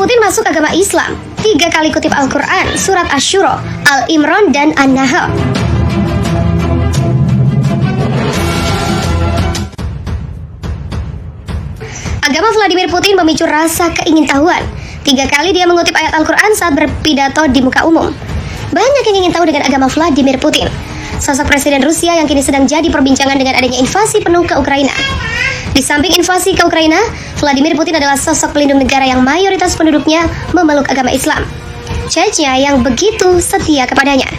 Putin masuk agama Islam, 3 kali kutip Al-Quran, surat Asy-Syura, Al-Imran, dan An-Nahl. Agama Vladimir Putin memicu rasa keingintahuan. 3 kali dia mengutip ayat Al-Quran saat berpidato di muka umum. Banyak yang ingin tahu dengan agama Vladimir Putin, sosok presiden Rusia yang kini sedang jadi perbincangan dengan adanya invasi penuh ke Ukraina. Di samping invasi ke Ukraina, Vladimir Putin adalah sosok pelindung negara yang mayoritas penduduknya memeluk agama Islam. Chechnya yang begitu setia kepadanya.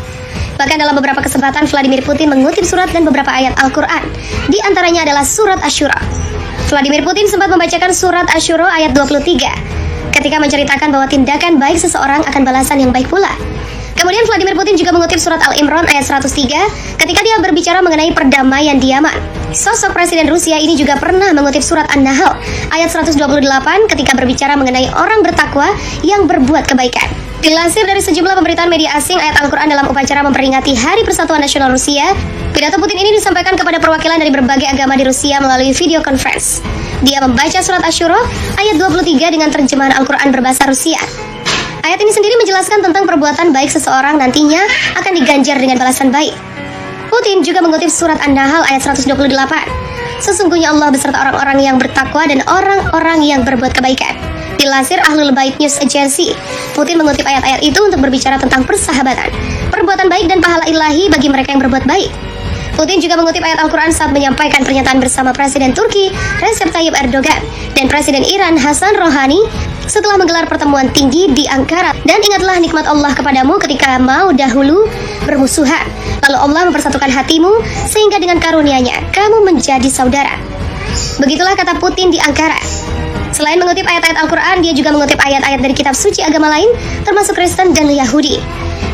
Bahkan dalam beberapa kesempatan Vladimir Putin mengutip surat dan beberapa ayat Al-Quran. Di antaranya adalah surat Asy-Syura. Vladimir Putin sempat membacakan surat Asy-Syura ayat 23 ketika menceritakan bahwa tindakan baik seseorang akan balasan yang baik pula. Kemudian Vladimir Putin juga mengutip surat Al-Imran ayat 103 ketika dia berbicara mengenai perdamaian di Yaman. Sosok presiden Rusia ini juga pernah mengutip surat An-Nahl ayat 128 ketika berbicara mengenai orang bertakwa yang berbuat kebaikan. Dilansir dari sejumlah pemberitaan media asing ayat Al-Quran dalam upacara memperingati Hari Persatuan Nasional Rusia, pidato Putin ini disampaikan kepada perwakilan dari berbagai agama di Rusia melalui video conference. Dia membaca surat Asy-Syura ayat 23 dengan terjemahan Al-Quran berbahasa Rusia. Ayat ini sendiri menjelaskan tentang perbuatan baik seseorang nantinya akan diganjar dengan balasan baik. Putin juga mengutip surat An-Nahl ayat 128. Sesungguhnya Allah beserta orang-orang yang bertakwa dan orang-orang yang berbuat kebaikan. Dilansir Ahlul Bait News Agency, Putin mengutip ayat-ayat itu untuk berbicara tentang persahabatan, perbuatan baik dan pahala ilahi bagi mereka yang berbuat baik. Putin juga mengutip ayat Al-Quran saat menyampaikan pernyataan bersama Presiden Turki Recep Tayyip Erdogan dan Presiden Iran Hasan Rouhani setelah menggelar pertemuan tinggi di Ankara. Dan ingatlah nikmat Allah kepadamu ketika mau dahulu bermusuhan, lalu Allah mempersatukan hatimu sehingga dengan karunia-Nya kamu menjadi saudara. Begitulah kata Putin di Ankara. Selain mengutip ayat-ayat Al-Quran, dia juga mengutip ayat-ayat dari kitab suci agama lain, termasuk Kristen dan Yahudi.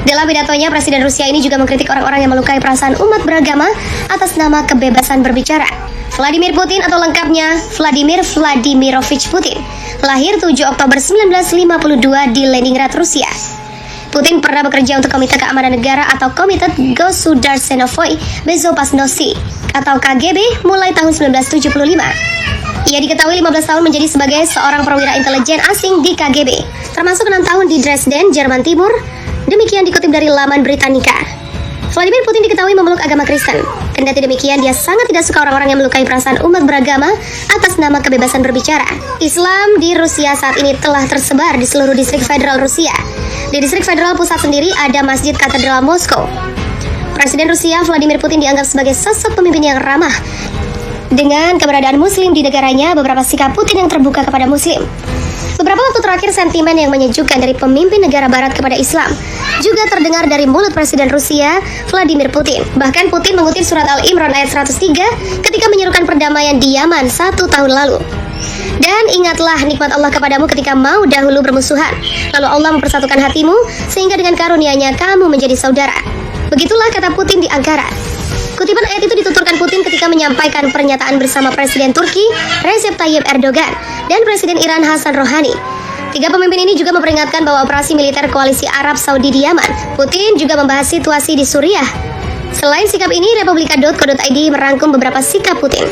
Dalam pidatonya, Presiden Rusia ini juga mengkritik orang-orang yang melukai perasaan umat beragama atas nama kebebasan berbicara. Vladimir Putin atau lengkapnya Vladimir Vladimirovich Putin, lahir 7 Oktober 1952 di Leningrad, Rusia. Putin pernah bekerja untuk Komite Keamanan Negara atau Komitet Gosudarstvenoye Bezopasnosti atau KGB mulai tahun 1975. Ia diketahui 15 tahun menjadi sebagai seorang perwira intelijen asing di KGB, termasuk 6 tahun di Dresden, Jerman Timur. Demikian dikutip dari laman Britannica. Vladimir Putin diketahui memeluk agama Kristen. Kendati demikian, dia sangat tidak suka orang-orang yang melukai perasaan umat beragama atas nama kebebasan berbicara. Islam di Rusia saat ini telah tersebar di seluruh distrik federal Rusia. Di distrik federal pusat sendiri ada Masjid Katedral Moskow. Presiden Rusia Vladimir Putin dianggap sebagai sosok pemimpin yang ramah. Dengan keberadaan Muslim di negaranya, beberapa sikap Putin yang terbuka kepada Muslim. Beberapa waktu terakhir, sentimen yang menyejukkan dari pemimpin negara barat kepada Islam juga terdengar dari mulut Presiden Rusia Vladimir Putin. Bahkan Putin mengutip surat Al-Imran ayat 103 ketika menyerukan perdamaian di Yaman 1 tahun lalu. Dan ingatlah nikmat Allah kepadamu ketika mau dahulu bermusuhan, lalu Allah mempersatukan hatimu sehingga dengan karunia-Nya kamu menjadi saudara. Begitulah kata Putin di Ankara. Kutipan ayat itu dituturkan Putin ketika menyampaikan pernyataan bersama Presiden Turki Recep Tayyip Erdogan dan Presiden Iran Hasan Rouhani. 3 pemimpin ini juga memperingatkan bahwa operasi militer koalisi Arab Saudi di Yaman. Putin juga membahas situasi di Suriah. Selain sikap ini, Republika.co.id merangkum beberapa sikap Putin.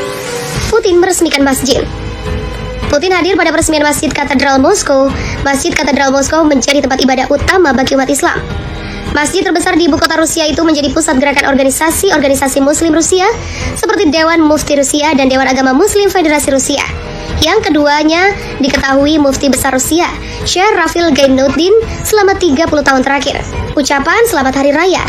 Putin meresmikan masjid. Putin hadir pada peresmian Masjid Katedral Moskow. Masjid Katedral Moskow menjadi tempat ibadah utama bagi umat Islam. Masjid terbesar di ibu kota Rusia itu menjadi pusat gerakan organisasi Muslim Rusia seperti Dewan Mufti Rusia dan Dewan Agama Muslim Federasi Rusia. Yang keduanya diketahui Mufti Besar Rusia, Syekh Rafil Gainuddin selama 30 tahun terakhir. Ucapan Selamat Hari Raya.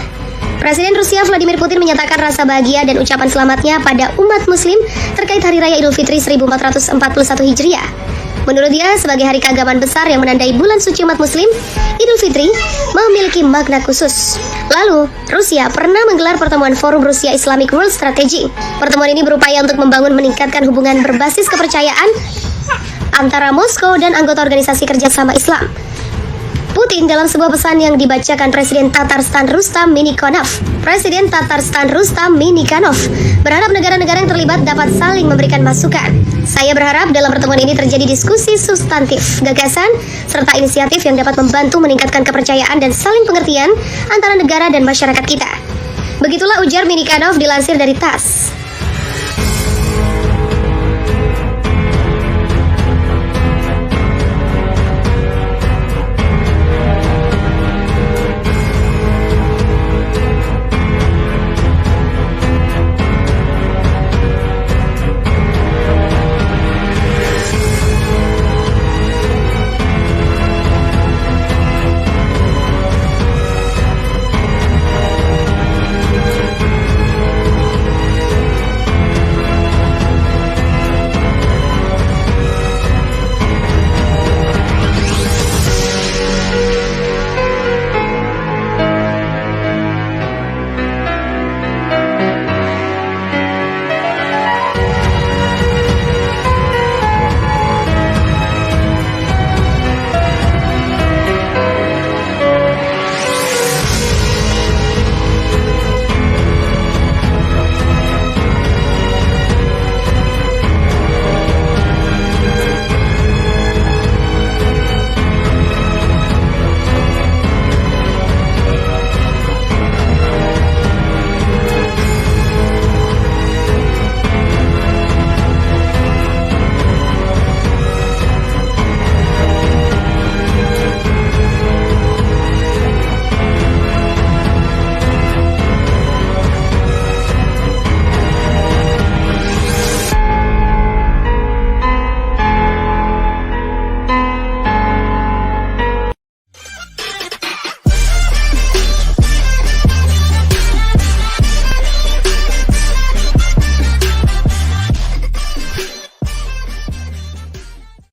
Presiden Rusia Vladimir Putin menyatakan rasa bahagia dan ucapan selamatnya pada umat Muslim terkait Hari Raya Idul Fitri 1441 Hijriah. Menurut dia, sebagai hari keagamaan besar yang menandai bulan suci umat Muslim, Idul Fitri memiliki makna khusus. Lalu, Rusia pernah menggelar pertemuan Forum Rusia Islamic World Strategy. Pertemuan ini berupaya untuk meningkatkan hubungan berbasis kepercayaan antara Moskow dan anggota Organisasi Kerjasama Islam. Putin dalam sebuah pesan yang dibacakan Presiden Tatarstan Rustam Minnikonov berharap negara-negara yang terlibat dapat saling memberikan masukan. Saya berharap dalam pertemuan ini terjadi diskusi substantif, gagasan, serta inisiatif yang dapat membantu meningkatkan kepercayaan dan saling pengertian antara negara dan masyarakat kita. Begitulah ujar Minnikonov dilansir dari TASS.